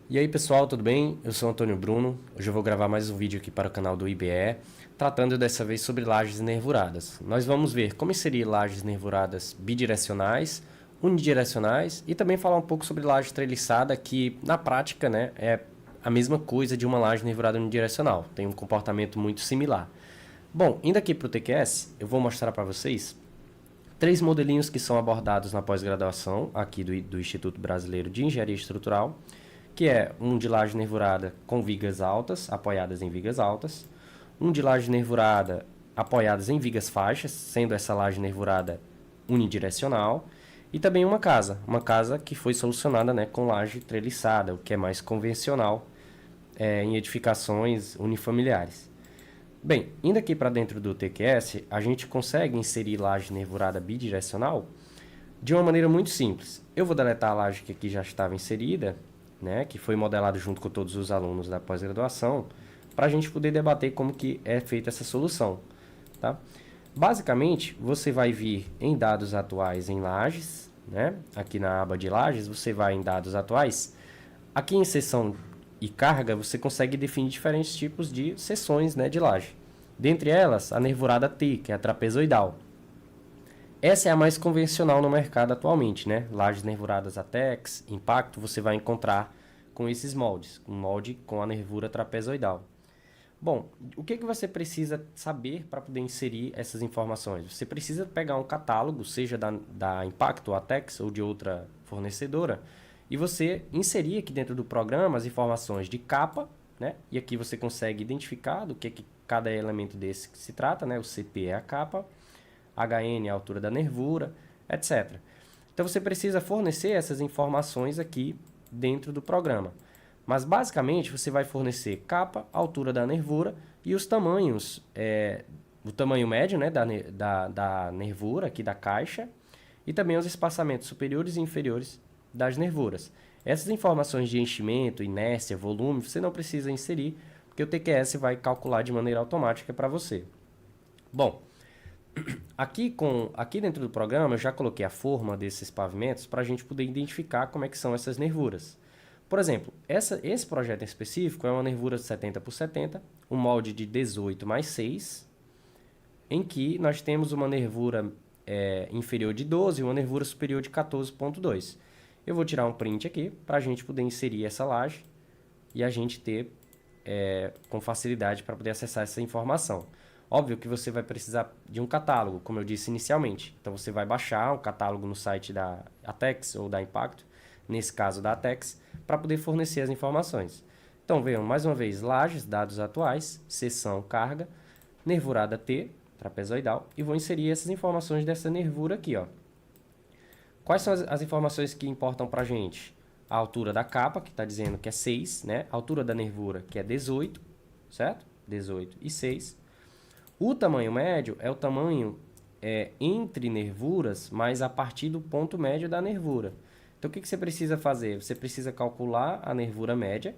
E aí pessoal, tudo bem? Eu sou Antônio Bruno. Hoje eu vou gravar mais um vídeo aqui para o canal do IBE, tratando dessa vez sobre lajes nervuradas. Nós vamos ver como seriam lajes nervuradas bidirecionais, unidirecionais e também falar um pouco sobre laje treliçada, que na prática, né, é a mesma coisa de uma laje nervurada unidirecional, tem um comportamento muito similar. Bom, indo aqui para o TQS, eu vou mostrar para vocês três modelinhos que são abordados na pós-graduação aqui do Instituto Brasileiro de Engenharia Estrutural, que é um de laje nervurada com vigas altas, apoiadas em vigas altas, um de laje nervurada apoiadas em vigas faixas, sendo essa laje nervurada unidirecional, e também uma casa que foi solucionada, né, com laje treliçada, o que é mais convencional em edificações unifamiliares. Bem, indo aqui para dentro do TQS, a gente consegue inserir laje nervurada bidirecional de uma maneira muito simples. Eu vou deletar a laje que aqui já estava inserida, né, que foi modelado junto com todos os alunos da pós-graduação, para a gente poder debater como que é feita essa solução. Tá? Basicamente, você vai vir em dados atuais em lajes, né? Aqui na aba de lajes, você vai em dados atuais. Aqui em seção e carga, você consegue definir diferentes tipos de seções, né, de laje. Dentre elas, a nervurada T, que é a trapezoidal. Essa é a mais convencional no mercado atualmente, né? Lajes nervuradas ATEX, Impacto, você vai encontrar com esses moldes, um molde com a nervura trapezoidal. Bom, o que você precisa saber para poder inserir essas informações? Você precisa pegar um catálogo, seja da Impacto, ATEX ou de outra fornecedora, e você inserir aqui dentro do programa as informações de capa, né? E aqui você consegue identificar do que cada elemento desse se trata, né? O CP é a capa, HN é a altura da nervura, etc. Então você precisa fornecer essas informações aqui dentro do programa. Mas basicamente você vai fornecer capa, altura da nervura e os tamanhos, o tamanho médio, né, da nervura aqui da caixa e também os espaçamentos superiores e inferiores das nervuras. Essas informações de enchimento, inércia, volume, você não precisa inserir, porque o TQS vai calcular de maneira automática para você. Bom, aqui dentro do programa eu já coloquei a forma desses pavimentos para a gente poder identificar como é que são essas nervuras. Por exemplo, esse projeto em específico é uma nervura de 70 por 70, um molde de 18 mais 6, em que nós temos uma nervura inferior de 12 e uma nervura superior de 14,2. Eu vou tirar um print aqui para a gente poder inserir essa laje e a gente ter com facilidade para poder acessar essa informação. Óbvio que você vai precisar de um catálogo, como eu disse inicialmente. Então você vai baixar o catálogo no site da ATEX ou da Impacto, nesse caso da ATEX, para poder fornecer as informações. Então vejam mais uma vez, lajes, dados atuais, seção, carga, nervurada T, trapezoidal, e vou inserir essas informações dessa nervura aqui, ó. Quais são as informações que importam para a gente? A altura da capa, que está dizendo que é 6, né? A altura da nervura, que é 18, certo? 18 e 6. O tamanho médio é o tamanho entre nervuras, mas a partir do ponto médio da nervura. Então, o que você precisa fazer? Você precisa calcular a nervura média,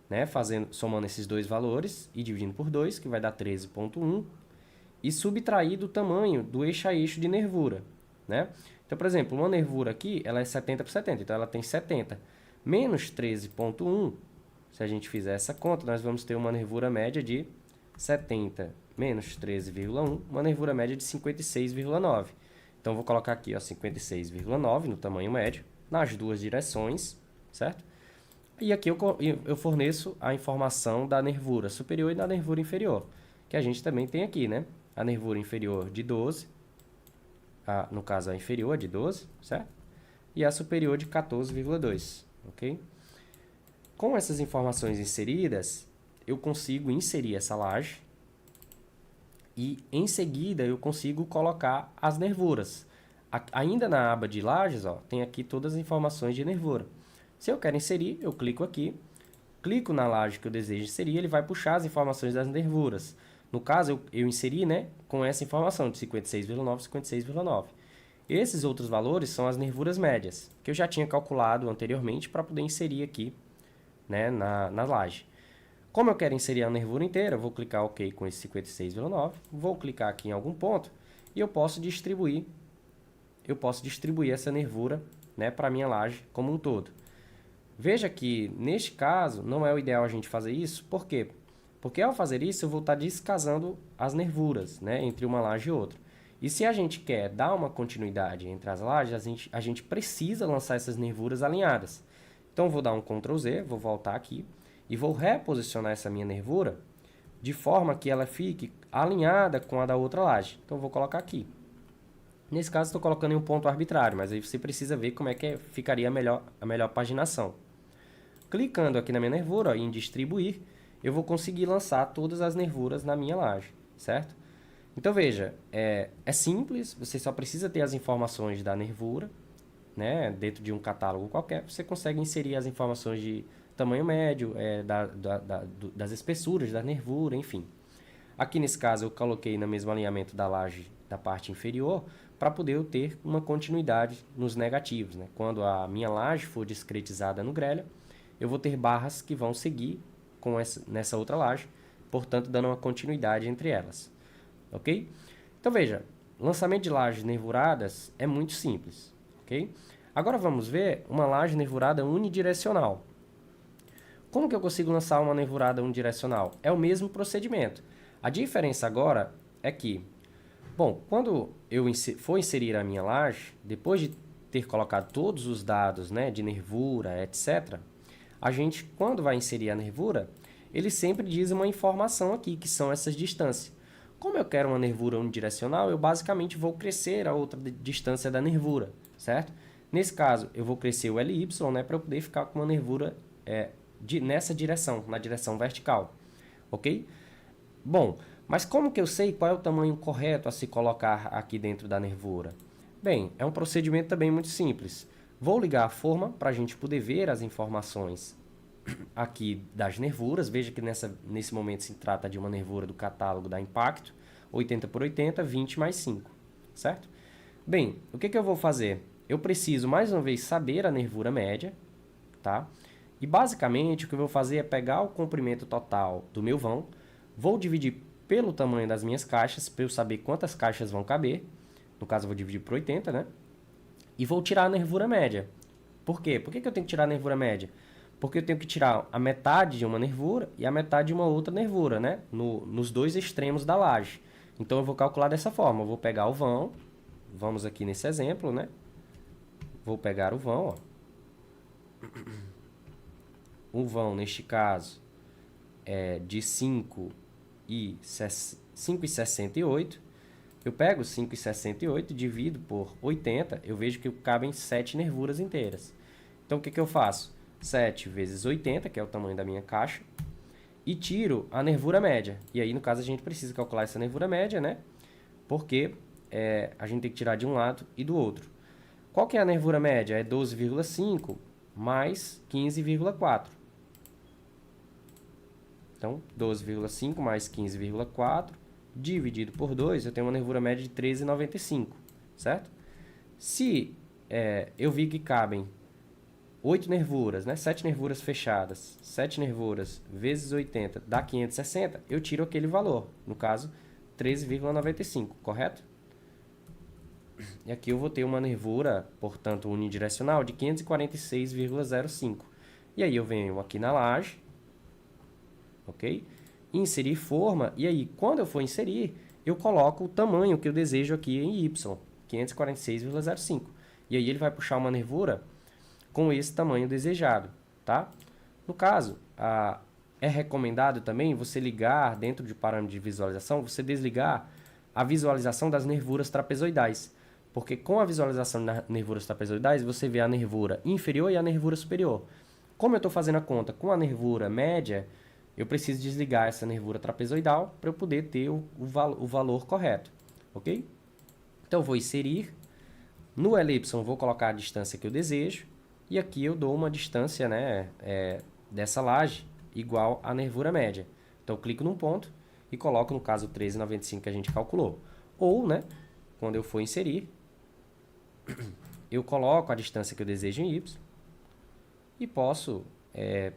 né? Somando esses dois valores e dividindo por 2, que vai dar 13,1, e subtrair do tamanho do eixo a eixo de nervura, né? Então, por exemplo, uma nervura aqui, ela é 70 por 70, então ela tem 70. Menos 13,1, se a gente fizer essa conta, nós vamos ter uma nervura média de 70 menos 13,1, uma nervura média de 56,9. Então, vou colocar aqui 56,9 no tamanho médio, nas duas direções, certo? E aqui eu forneço a informação da nervura superior e da nervura inferior, que a gente também tem aqui, né? A nervura inferior de 12, no caso a inferior de 12, certo? E a superior de 14,2, ok? Com essas informações inseridas, eu consigo inserir essa laje e em seguida eu consigo colocar as nervuras. Ainda na aba de lajes, ó, tem aqui todas as informações de nervura. Se eu quero inserir, eu clico aqui, clico na laje que eu desejo inserir, ele vai puxar as informações das nervuras. No caso, eu inseri, né, com essa informação de 56,9, 56,9. Esses outros valores são as nervuras médias, que eu já tinha calculado anteriormente para poder inserir aqui, né, na laje. Como eu quero inserir a nervura inteira, eu vou clicar OK com esse 56,9, vou clicar aqui em algum ponto e eu posso distribuir essa nervura, né, para a minha laje como um todo. Veja que, neste caso, não é o ideal a gente fazer isso. Por quê? Porque ao fazer isso, eu vou estar descasando as nervuras, né, entre uma laje e outra. E se a gente quer dar uma continuidade entre as lajes, a gente precisa lançar essas nervuras alinhadas. Então, eu vou dar um Ctrl Z, vou voltar aqui e vou reposicionar essa minha nervura de forma que ela fique alinhada com a da outra laje. Então, eu vou colocar aqui. Nesse caso, estou colocando em um ponto arbitrário, mas aí você precisa ver como é que ficaria a melhor paginação. Clicando aqui na minha nervura, ó, em distribuir, eu vou conseguir lançar todas as nervuras na minha laje, certo? Então, veja, é simples, você só precisa ter as informações da nervura, né, dentro de um catálogo qualquer, você consegue inserir as informações de tamanho médio, das espessuras da nervura, enfim. Aqui nesse caso eu coloquei no mesmo alinhamento da laje da parte inferior para poder eu ter uma continuidade nos negativos, né? Quando a minha laje for discretizada no grelha, eu vou ter barras que vão seguir nessa outra laje, portanto dando uma continuidade entre elas. Ok? Então veja, lançamento de lajes nervuradas é muito simples. Ok? Agora vamos ver uma laje nervurada unidirecional. Como que eu consigo lançar uma nervurada unidirecional? É o mesmo procedimento. A diferença agora é que, bom, quando eu for inserir a minha laje, depois de ter colocado todos os dados, né, de nervura, etc., a gente, quando vai inserir a nervura, ele sempre diz uma informação aqui, que são essas distâncias. Como eu quero uma nervura unidirecional, eu basicamente vou crescer a outra distância da nervura, certo? Nesse caso, eu vou crescer o LY, né, para eu poder ficar com uma nervura nessa direção, na direção vertical, ok? Bom, mas como que eu sei qual é o tamanho correto a se colocar aqui dentro da nervura? Bem, é um procedimento também muito simples. Vou ligar a forma para a gente poder ver as informações aqui das nervuras. Veja que nesse momento se trata de uma nervura do catálogo da Impacto, 80 por 80, 20 mais 5, certo? Bem, o que eu vou fazer? Eu preciso, mais uma vez, saber a nervura média, tá? E, basicamente, o que eu vou fazer é pegar o comprimento total do meu vão, vou dividir pelo tamanho das minhas caixas, para eu saber quantas caixas vão caber. No caso, eu vou dividir por 80, né? E vou tirar a nervura média. Por quê? Por que eu tenho que tirar a nervura média? Porque eu tenho que tirar a metade de uma nervura e a metade de uma outra nervura, né? Nos dois extremos da laje. Então, eu vou calcular dessa forma. Eu vou pegar o vão, vamos aqui nesse exemplo, né? Vou pegar o vão, ó. O vão, neste caso, é de 5,68. Eu pego 5,68, divido por 80, eu vejo que cabem 7 nervuras inteiras. Então, o que eu faço? 7 vezes 80, que é o tamanho da minha caixa, e tiro a nervura média. E aí, no caso, a gente precisa calcular essa nervura média, né? Porque a gente tem que tirar de um lado e do outro. Qual que é a nervura média? É 12,5 mais 15,4. Então, 12,5 mais 15,4 dividido por 2, eu tenho uma nervura média de 13,95, certo? Se eu vi que cabem 8 nervuras, né? 7 nervuras fechadas, 7 nervuras vezes 80 dá 560, eu tiro aquele valor, no caso, 13,95, correto? E aqui eu vou ter uma nervura, portanto, unidirecional de 546,05. E aí eu venho aqui na laje, ok? Inserir forma, e aí, quando eu for inserir, eu coloco o tamanho que eu desejo aqui em Y, 546,05. E aí ele vai puxar uma nervura com esse tamanho desejado, tá? No caso, é recomendado também você ligar, dentro de parâmetro de visualização, você desligar a visualização das nervuras trapezoidais. Porque com a visualização das nervuras trapezoidais, você vê a nervura inferior e a nervura superior. Como eu estou fazendo a conta com a nervura média, eu preciso desligar essa nervura trapezoidal para eu poder ter o valor correto, ok? Então, eu vou inserir. No LY, vou colocar a distância que eu desejo. E aqui eu dou uma distância, né, dessa laje igual à nervura média. Então, eu clico num ponto e coloco, no caso, 13,95 que a gente calculou. Ou, né, quando eu for inserir, eu coloco a distância que eu desejo em Y e posso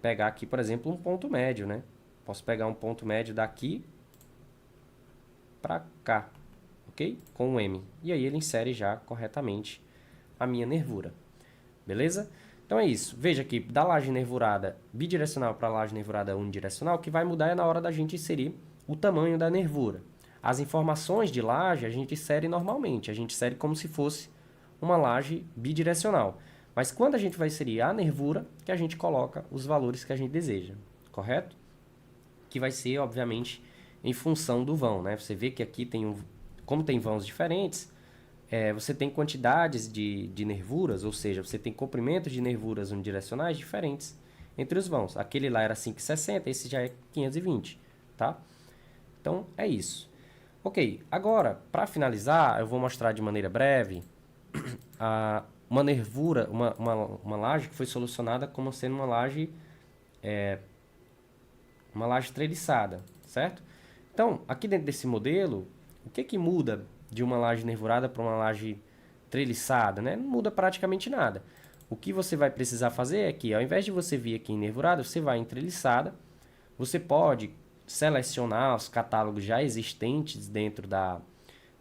pegar aqui, por exemplo, um ponto médio, né? Posso pegar um ponto médio daqui para cá, ok? Com um M. E aí ele insere já corretamente a minha nervura. Beleza? Então é isso. Veja que da laje nervurada bidirecional para a laje nervurada unidirecional, o que vai mudar é na hora da gente inserir o tamanho da nervura. As informações de laje a gente insere normalmente, a gente insere como se fosse uma laje bidirecional. Mas quando a gente vai inserir a nervura, que a gente coloca os valores que a gente deseja, correto? Que vai ser, obviamente, em função do vão, né? Você vê que aqui tem como tem vãos diferentes, você tem quantidades de nervuras, ou seja, você tem comprimentos de nervuras unidirecionais diferentes entre os vãos. Aquele lá era 560, esse já é 520, tá? Então, é isso. Ok, agora, para finalizar, eu vou mostrar de maneira breve uma nervura, uma laje que foi solucionada como sendo uma laje treliçada, certo? Então, aqui dentro desse modelo, o que muda de uma laje nervurada para uma laje treliçada, né? Não muda praticamente nada. O que você vai precisar fazer é que, ao invés de você vir aqui em nervurada, você vai em treliçada. Você pode selecionar os catálogos já existentes dentro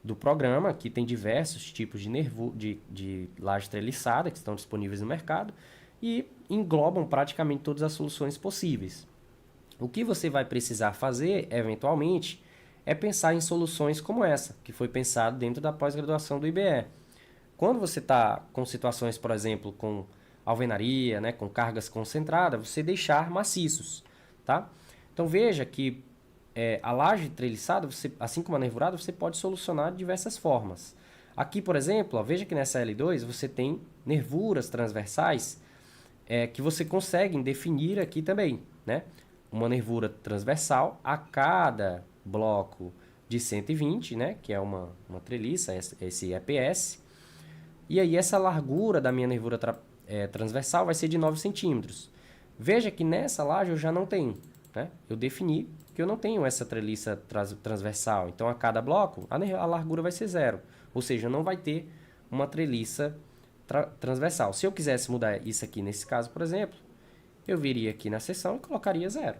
do programa, que tem diversos tipos de laje treliçada que estão disponíveis no mercado e englobam praticamente todas as soluções possíveis. O que você vai precisar fazer, eventualmente, é pensar em soluções como essa, que foi pensado dentro da pós-graduação do IBE. Quando você está com situações, por exemplo, com alvenaria, né, com cargas concentradas, você deixar maciços, tá? Então veja que a laje treliçada, assim como a nervurada, você pode solucionar de diversas formas. Aqui, por exemplo, ó, veja que nessa L2 você tem nervuras transversais que você consegue definir aqui também, né? Uma nervura transversal a cada bloco de 120, né, que é uma treliça, esse EPS. E aí essa largura da minha nervura transversal vai ser de 9 centímetros. Veja que nessa laje eu já não tenho, né? Eu defini que eu não tenho essa treliça transversal. Então, a cada bloco, a largura vai ser 0. Ou seja, não vai ter uma treliça transversal. Se eu quisesse mudar isso aqui, nesse caso, por exemplo, eu viria aqui na seção e colocaria 0.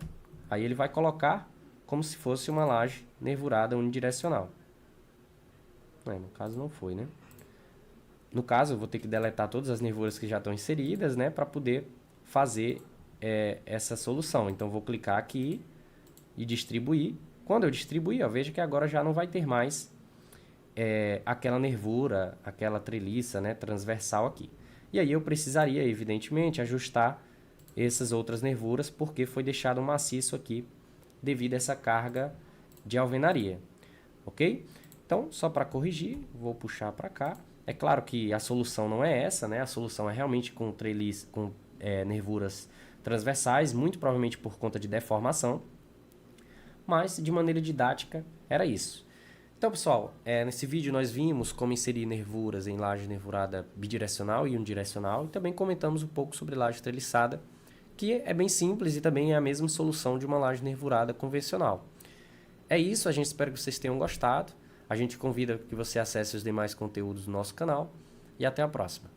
Aí ele vai colocar como se fosse uma laje nervurada unidirecional. No caso não foi, né? No caso, eu vou ter que deletar todas as nervuras que já estão inseridas, né, para poder fazer essa solução. Então, vou clicar aqui e distribuir. Quando eu distribuir, ó, veja que agora já não vai ter mais aquela nervura, aquela treliça, né, transversal aqui. E aí eu precisaria, evidentemente, ajustar essas outras nervuras, porque foi deixado maciço aqui devido a essa carga de alvenaria, ok? Então, só para corrigir, vou puxar para cá. É claro que a solução não é essa, né? A solução é realmente com nervuras transversais, muito provavelmente por conta de deformação, mas de maneira didática era isso. Então, pessoal, nesse vídeo nós vimos como inserir nervuras em laje nervurada bidirecional e unidirecional e também comentamos um pouco sobre laje treliçada, que é bem simples e também é a mesma solução de uma laje nervurada convencional. É isso, a gente espera que vocês tenham gostado. A gente convida que você acesse os demais conteúdos do nosso canal e até a próxima.